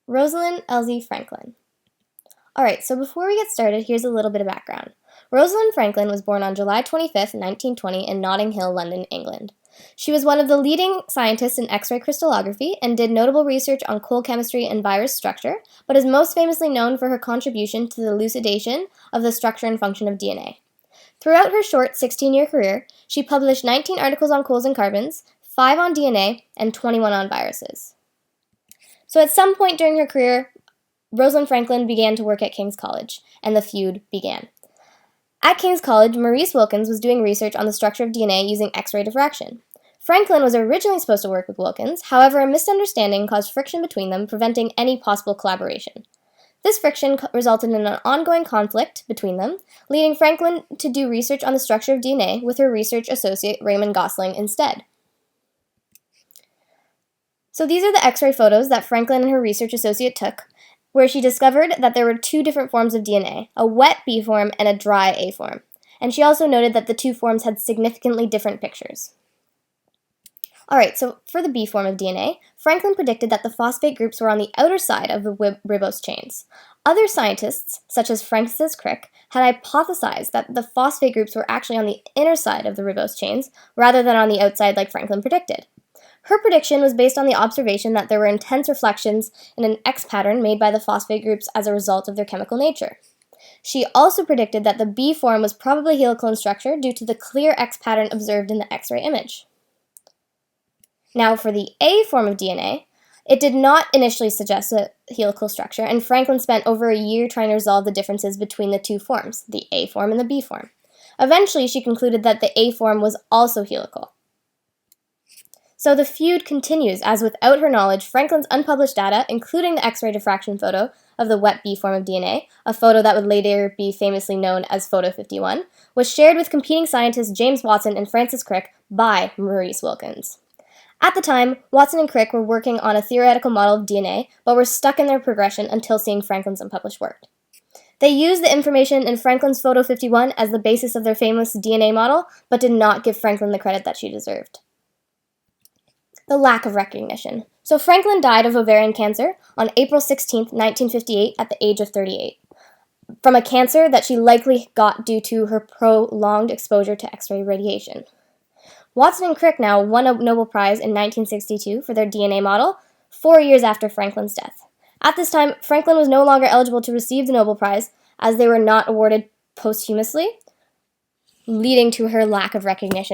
Rosalind Franklin. Alright, so before we get started, here's a little bit of background. Rosalind Franklin was born on July 25th, 1920 in Notting Hill, London, England. She was one of the leading scientists in X-ray crystallography and did notable research on cold chemistry and virus structure, but is most famously known for her contribution to the elucidation of the structure and function of DNA. Throughout her short 16-year career, she published 19 articles on colds and carbons, 5 on DNA, and 21 on viruses. So at some point during her career, Rosalind Franklin began to work at King's College, and the feud began. At King's College, Maurice Wilkins was doing research on the structure of DNA using X-ray diffraction. Franklin was originally supposed to work with Wilkins, however, a misunderstanding caused friction between them, preventing any possible collaboration. This friction resulted in an ongoing conflict between them, leading Franklin to do research on the structure of DNA with her research associate Raymond Gosling instead. So these are the X-ray photos that Franklin and her research associate took, where she discovered that there were 2 different forms of DNA, a wet B form and a dry A form. And she also noted that the 2 forms had significantly different pictures. Alright, so for the B form of DNA, Franklin predicted that the phosphate groups were on the outer side of the ribose chains. Other scientists, such as Francis Crick, had hypothesized that the phosphate groups were actually on the inner side of the ribose chains, rather than on the outside like Franklin predicted. Her prediction was based on the observation that there were intense reflections in an X pattern made by the phosphate groups as a result of their chemical nature. She also predicted that the B form was probably helical in structure due to the clear X pattern observed in the X-ray image. Now for the A form of DNA, it did not initially suggest a helical structure, and Franklin spent over a year trying to resolve the differences between the 2 forms, the A form and the B form. Eventually, she concluded that the A form was also helical. So the feud continues, as without her knowledge, Franklin's unpublished data, including the X-ray diffraction photo of the wet B form of DNA, a photo that would later be famously known as Photo 51, was shared with competing scientists James Watson and Francis Crick by Maurice Wilkins. At the time, Watson and Crick were working on a theoretical model of DNA, but were stuck in their progression until seeing Franklin's unpublished work. They used the information in Franklin's Photo 51 as the basis of their famous DNA model, but did not give Franklin the credit that she deserved. The lack of recognition. So Franklin died of ovarian cancer on April 16, 1958, at the age of 38, from a cancer that she likely got due to her prolonged exposure to X-ray radiation. Watson and Crick now won a Nobel Prize in 1962 for their DNA model, 4 years after Franklin's death. At this time, Franklin was no longer eligible to receive the Nobel Prize, as they were not awarded posthumously, leading to her lack of recognition.